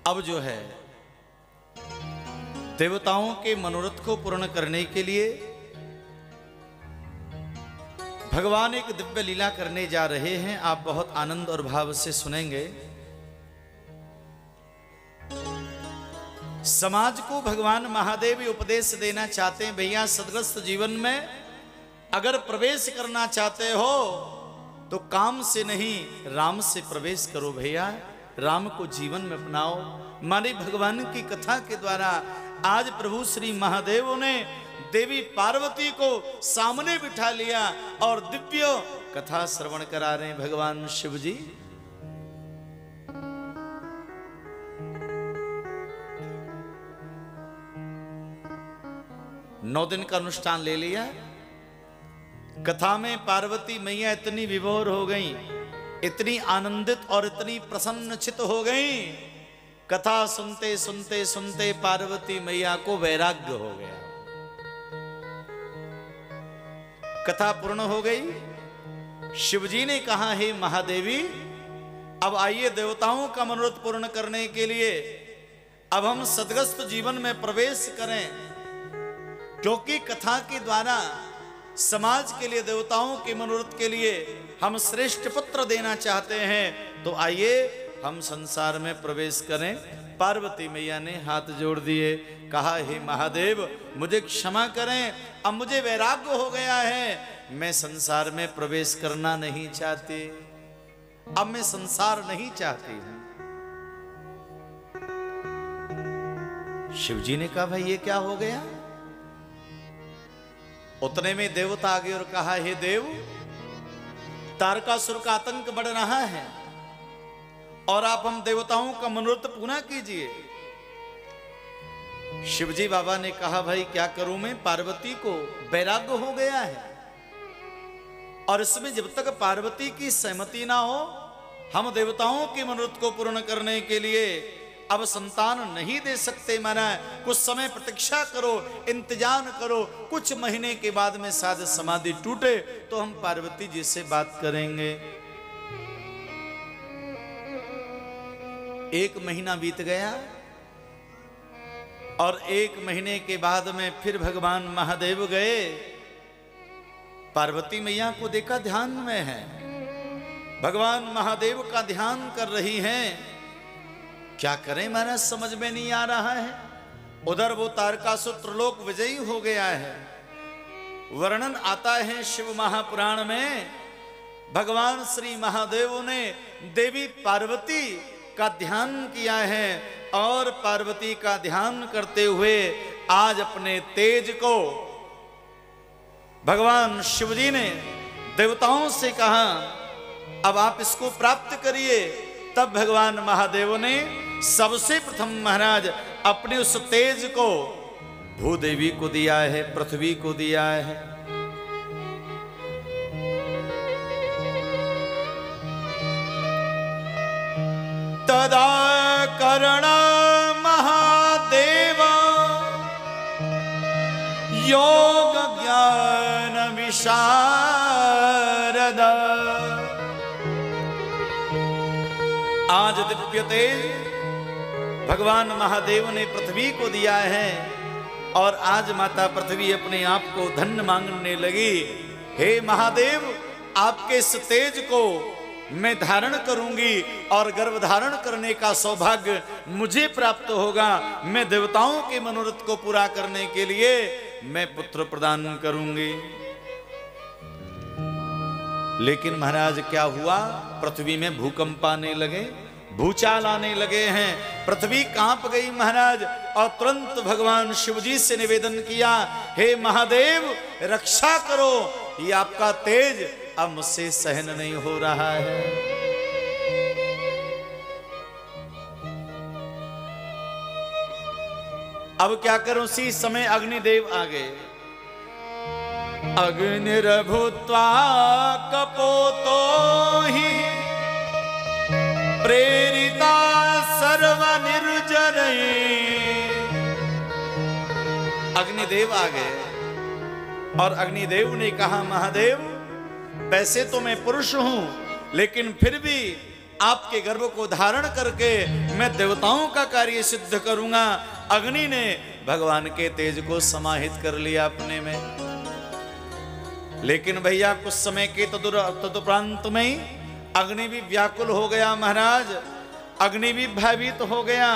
अब जो है देवताओं के मनोरथ को पूर्ण करने के लिए भगवान एक दिव्य लीला करने जा रहे हैं। आप बहुत आनंद और भाव से सुनेंगे। समाज को भगवान महादेव उपदेश देना चाहते हैं, भैया सदग्रस्त जीवन में अगर प्रवेश करना चाहते हो तो काम से नहीं राम से प्रवेश करो भैया, राम को जीवन में अपनाओ। माने भगवान की कथा के द्वारा आज प्रभु श्री महादेव ने देवी पार्वती को सामने बिठा लिया और दिव्य कथा श्रवण करा रहे हैं भगवान शिव जी। नौ दिन का अनुष्ठान ले लिया। कथा में पार्वती मैया इतनी विभोर हो गई, इतनी आनंदित और इतनी प्रसन्नचित हो गई, कथा सुनते सुनते सुनते पार्वती मैया को वैराग्य हो गया। कथा पूर्ण हो गई। शिवजी ने कहा, हे महादेवी, अब आइए देवताओं का मनोरथ पूर्ण करने के लिए अब हम सदग्रस्त जीवन में प्रवेश करें, क्योंकि कथा के द्वारा समाज के लिए देवताओं के मनोरथ के लिए हम श्रेष्ठ पुत्र देना चाहते हैं। तो आइए हम संसार में प्रवेश करें। पार्वती मैया ने हाथ जोड़ दिए, कहा, हे महादेव मुझे क्षमा करें, अब मुझे वैराग्य हो गया है, मैं संसार में प्रवेश करना नहीं चाहती, अब मैं संसार नहीं चाहती हूं। शिवजी ने कहा, भाई ये क्या हो गया? उतने में देवता आ गए और कहा, हे देव, तारकासुर का आतंक बढ़ रहा है और आप हम देवताओं का मनोरथ पूरा कीजिए। शिवजी बाबा ने कहा, भाई क्या करूं मैं, पार्वती को वैराग्य हो गया है और इसमें जब तक पार्वती की सहमति ना हो हम देवताओं के मनोरथ को पूर्ण करने के लिए अब संतान नहीं दे सकते। माना कुछ समय प्रतीक्षा करो, इंतजार करो, कुछ महीने के बाद में शायद समाधि टूटे तो हम पार्वती जी से बात करेंगे। 1 महीना बीत गया और 1 महीने के बाद में फिर भगवान महादेव गए। पार्वती मैया को देखा ध्यान में है, भगवान महादेव का ध्यान कर रही हैं। क्या करें महाराज, समझ में नहीं आ रहा है। उधर वो तारकासुर त्रिलोक विजयी हो गया है। वर्णन आता है शिव महापुराण में, भगवान श्री महादेव ने देवी पार्वती का ध्यान किया है और पार्वती का ध्यान करते हुए आज अपने तेज को भगवान शिवजी ने देवताओं से कहा, अब आप इसको प्राप्त करिए। तब भगवान महादेव ने सबसे प्रथम महाराज अपने उस तेज को भूदेवी को दिया है, पृथ्वी को दिया है। तदा कर्ण महादेव योग ज्ञान विशारद, आज दिव्य तेज भगवान महादेव ने पृथ्वी को दिया है और आज माता पृथ्वी अपने आप को धन्य मांगने लगी। हे महादेव, आपके इस तेज को मैं धारण करूंगी और गर्भ धारण करने का सौभाग्य मुझे प्राप्त होगा। मैं देवताओं के मनोरथ को पूरा करने के लिए मैं पुत्र प्रदान करूंगी। लेकिन महाराज क्या हुआ, पृथ्वी में भूकंप आने लगे, भूचाल आने लगे हैं, पृथ्वी कांप गई महाराज। और तुरंत भगवान शिवजी से निवेदन किया, हे महादेव रक्षा करो, ये आपका तेज अब मुझसे सहन नहीं हो रहा है। अब क्या करूं, उसी समय अग्निदेव आ गए। अग्निर्भूत्वा कपोतो हि प्रेरिता सर्वनिर्जरै। अग्निदेव आ गए और अग्निदेव ने कहा, महादेव वैसे तो मैं पुरुष हूं लेकिन फिर भी आपके गर्भ को धारण करके मैं देवताओं का कार्य सिद्ध करूंगा। अग्नि ने भगवान के तेज को समाहित कर लिया अपने में। लेकिन भैया कुछ समय के तदुपरांत में ही अग्नि भी व्याकुल हो गया महाराज, अग्नि भी भयभीत हो गया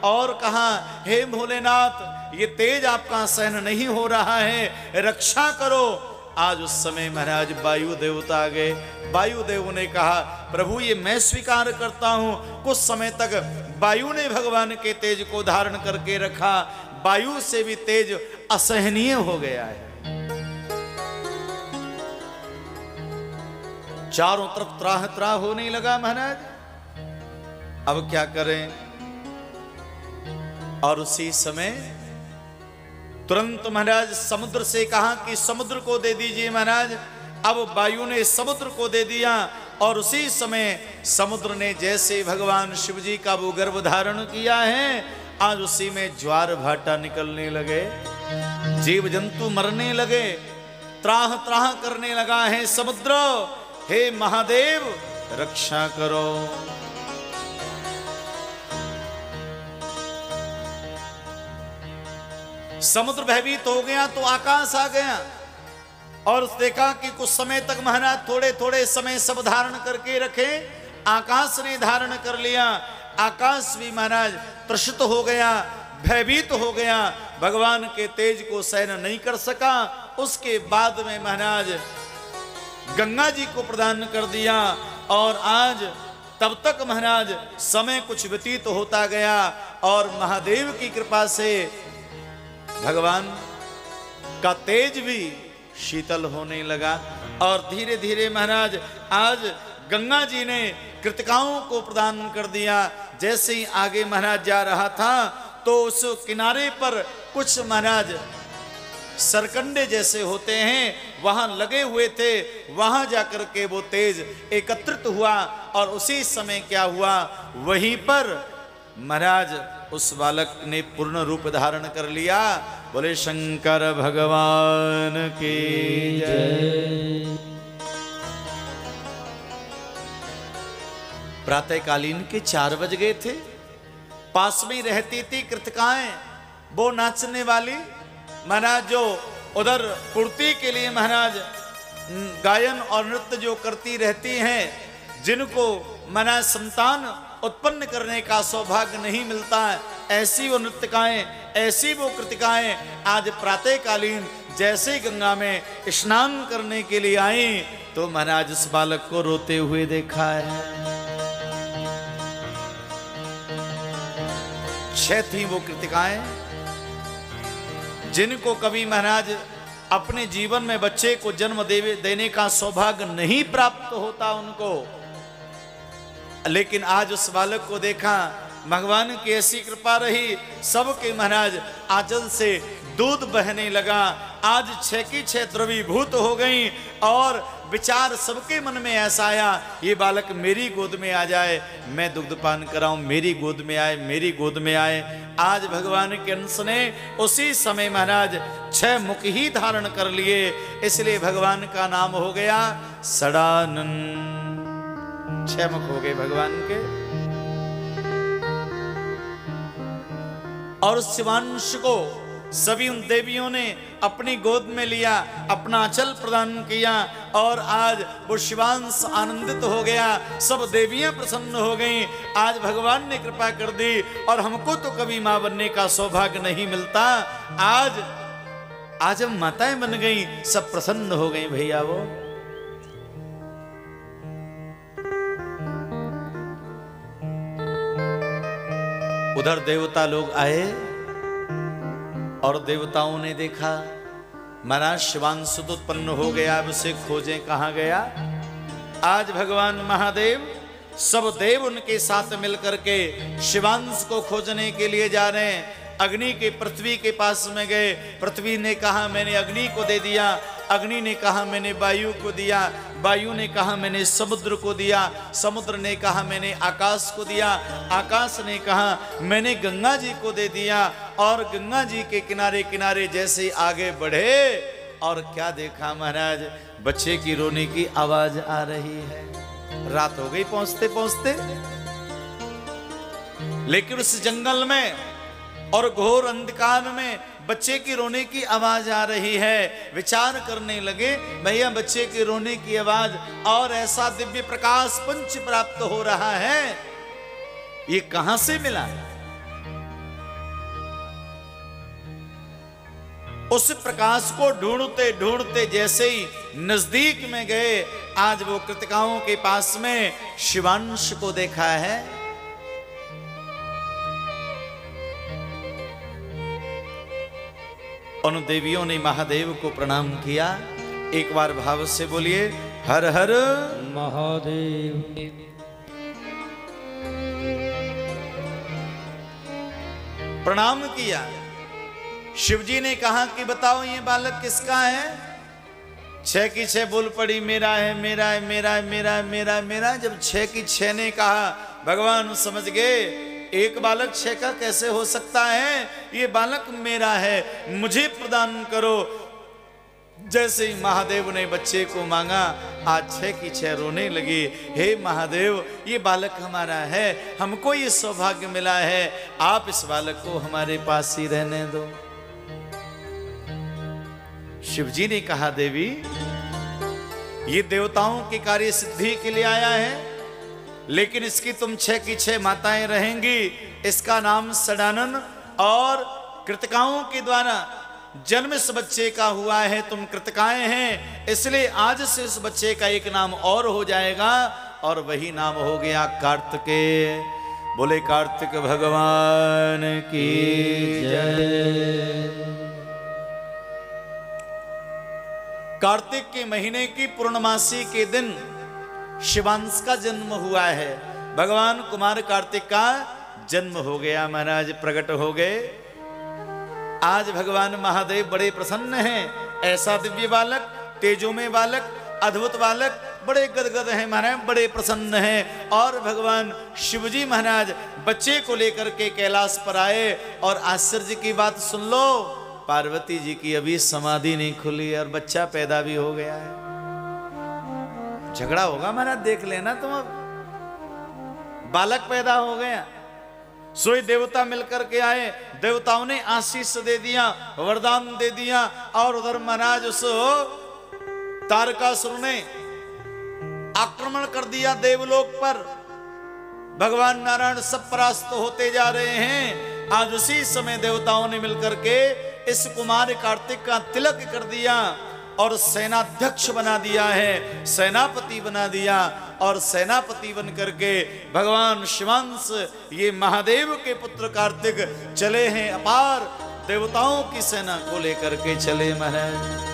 और कहा, हे भोलेनाथ, ये तेज आपका सहन नहीं हो रहा है, रक्षा करो। आज उस समय महाराज वायु देवता आ गए। वायुदेव ने कहा, प्रभु ये मैं स्वीकार करता हूं, कुछ समय तक वायु ने भगवान के तेज को धारण करके रखा। वायु से भी तेज असहनीय हो गया है। चारों तरफ त्राह त्राह होने लगा महाराज। अब क्या करें? और उसी समय तुरंत महाराज समुद्र से कहा कि समुद्र को दे दीजिए महाराज। अब वायु ने समुद्र को दे दिया और उसी समय समुद्र ने जैसे भगवान शिव जी का वो गर्भ धारण किया है, आज उसी में ज्वार भाटा निकलने लगे, जीव जंतु मरने लगे, त्राह त्राह करने लगा है समुद्र। हे महादेव रक्षा करो। समुद्र भयभीत हो गया तो आकाश आ गया और देखा कि कुछ समय तक महाराज थोड़े थोड़े समय सब धारण करके रखे। आकाश ने धारण कर लिया। आकाश भी महाराज त्रसित हो गया, भयभीत हो गया, भगवान के तेज को सहन नहीं कर सका। उसके बाद में महाराज गंगा जी को प्रदान कर दिया और आज तब तक महाराज समय कुछ व्यतीत होता गया और महादेव की कृपा से भगवान का तेज भी शीतल होने लगा और धीरे धीरे महाराज आज गंगा जी ने कृतिकाओं को प्रदान कर दिया। जैसे ही आगे महाराज जा रहा था तो उस किनारे पर कुछ महाराज सरकंडे जैसे होते हैं वहां लगे हुए थे, वहां जाकर के वो तेज एकत्रित हुआ और उसी समय क्या हुआ, वहीं पर महाराज उस बालक ने पूर्ण रूप धारण कर लिया। बोले शंकर भगवान की जय। प्रातःकालीन के 4 बज गए थे। पास में रहती थी कृतिकाएं, वो नाचने वाली महाराज जो उधर पूर्ति के लिए महाराज गायन और नृत्य जो करती रहती हैं, जिनको महाराज संतान उत्पन्न करने का सौभाग्य नहीं मिलता है, ऐसी वो नृत्यकाएं, ऐसी वो कृतिकाएं आज प्रातःकालीन जैसे गंगा में स्नान करने के लिए आई तो महाराज इस बालक को रोते हुए देखा है। 6 थी वो कृतिकाएं जिनको कभी महाराज अपने जीवन में बच्चे को जन्म देने का सौभाग्य नहीं प्राप्त होता उनको, लेकिन आज उस बालक को देखा, भगवान की ऐसी कृपा रही, सबके महाराज आंचल से दूध बहने लगा। आज 6 की 6 द्रवीभूत हो गई और विचार सबके मन में ऐसा आया, ये बालक मेरी गोद में आ जाए, मैं दुग्धपान कराऊं, मेरी गोद में आए, मेरी गोद में आए। आज भगवान के अंश ने उसी समय महाराज 6 मुख ही धारण कर लिए, इसलिए भगवान का नाम हो गया सडानंद। 6 मुख हो गए भगवान के। और शिवांश को सभी उन देवियों ने अपनी गोद में लिया, अपना आंचल प्रदान किया और आज वो शिवांश आनंदित हो गया, सब देवियां प्रसन्न हो गईं। आज भगवान ने कृपा कर दी और हमको तो कभी मां बनने का सौभाग्य नहीं मिलता, आज हम माताएं बन गई, सब प्रसन्न हो गई भैया। वो उधर देवता लोग आए और देवताओं ने देखा महाराज शिवांश उत्पन्न हो गया, अब उसे खोजें कहां गया। आज भगवान महादेव सब देव उनके साथ मिलकर के शिवांश को खोजने के लिए जा रहे हैं। अग्नि के पृथ्वी के पास में गए, पृथ्वी ने कहा मैंने अग्नि को दे दिया, अग्नि ने कहा मैंने वायु को दिया, वायु ने कहा मैंने समुद्र को दिया, समुद्र ने कहा मैंने आकाश को दिया, आकाश ने कहा मैंने गंगा जी को दे दिया। और गंगा जी के किनारे किनारे जैसे आगे बढ़े और क्या देखा महाराज, बच्चे की रोने की आवाज आ रही है, रात हो गई पहुंचते पहुंचते। लेकिन उस जंगल में और घोर अंधकार में बच्चे की रोने की आवाज आ रही है। विचार करने लगे, भैया बच्चे के रोने की आवाज और ऐसा दिव्य प्रकाश पंच प्राप्त हो रहा है, ये कहां से मिला? उस प्रकाश को ढूंढते ढूंढते जैसे ही नजदीक में गए, आज वो कृतिकाओं के पास में शिवांश को देखा है। उन देवियों ने महादेव को प्रणाम किया। एक बार भाव से बोलिए, हर हर महादेव। प्रणाम किया। शिवजी ने कहा कि बताओ ये बालक किसका है? 6 की 6 बोल पड़ी, मेरा है मेरा है मेरा है मेरा है मेरा है मेरा। जब 6 की 6 ने कहा, भगवान समझ गए एक बालक 6 का कैसे हो सकता है, ये बालक मेरा है, मुझे प्रदान करो। जैसे ही महादेव ने बच्चे को मांगा, आज 6 की 6 रोने लगी। हे महादेव, ये बालक हमारा है, हमको ये सौभाग्य मिला है, आप इस बालक को हमारे पास ही रहने दो। शिवजी ने कहा, देवी ये देवताओं की कार्य सिद्धि के लिए आया है, लेकिन इसकी तुम 6 की 6 माताएं रहेंगी। इसका नाम सडानन और कृतिकाओं के द्वारा जन्म इस बच्चे का हुआ है, तुम कृतिकाएं हैं, इसलिए आज से इस बच्चे का एक नाम और हो जाएगा, और वही नाम हो गया कार्तिकेय। बोले कार्तिक भगवान की जय। कार्तिक के महीने की पूर्णमासी के दिन शिवांश का जन्म हुआ है। भगवान कुमार कार्तिक का जन्म हो गया, महाराज प्रकट हो गए। आज भगवान महादेव बड़े प्रसन्न हैं। ऐसा दिव्य बालक, तेजोमय बालक, अद्भुत बालक, बड़े गदगद हैं महाराज, बड़े प्रसन्न हैं। और भगवान शिवजी महाराज बच्चे को लेकर के कैलाश पर आए। और आश्चर्य की बात सुन लो, पार्वती जी की अभी समाधि नहीं खुली और बच्चा पैदा भी हो गया है। झगड़ा होगा महाराज, देख लेना तुम। अब बालक पैदा हो गया, सोई देवता मिलकर के आए, देवताओं ने आशीष दे दिया, वरदान दे दिया। और उधर महाराज उस तारकासुर ने आक्रमण कर दिया देवलोक पर। भगवान नारायण सब परास्त होते जा रहे हैं। आज उसी समय देवताओं ने मिलकर के इस कुमार कार्तिक का तिलक कर दिया और सेनाध्यक्ष बना दिया है, सेनापति बना दिया। और सेनापति बन करके भगवान शिवांश, ये महादेव के पुत्र कार्तिक चले हैं अपार देवताओं की सेना को लेकर के चले महाराज।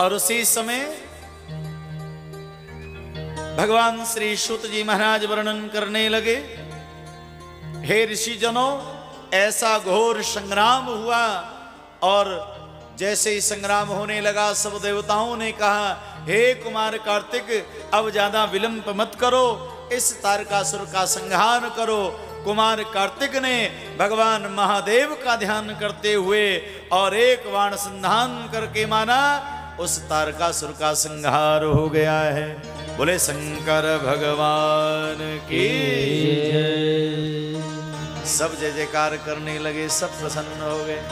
और उसी समय भगवान श्री सूत जी महाराज वर्णन करने लगे, हे ऋषि जनों, ऐसा घोर संग्राम हुआ। और जैसे ही संग्राम होने लगा, सब देवताओं ने कहा, हे कुमार कार्तिक, अब ज्यादा विलंब मत करो, इस तारकासुर का संहार करो। कुमार कार्तिक ने भगवान महादेव का ध्यान करते हुए और एक बाण संधान करके माना, उस तारकासुर का संहार हो गया है। बोले शंकर भगवान की जय। सब जय जयकार करने लगे, सब प्रसन्न हो गए।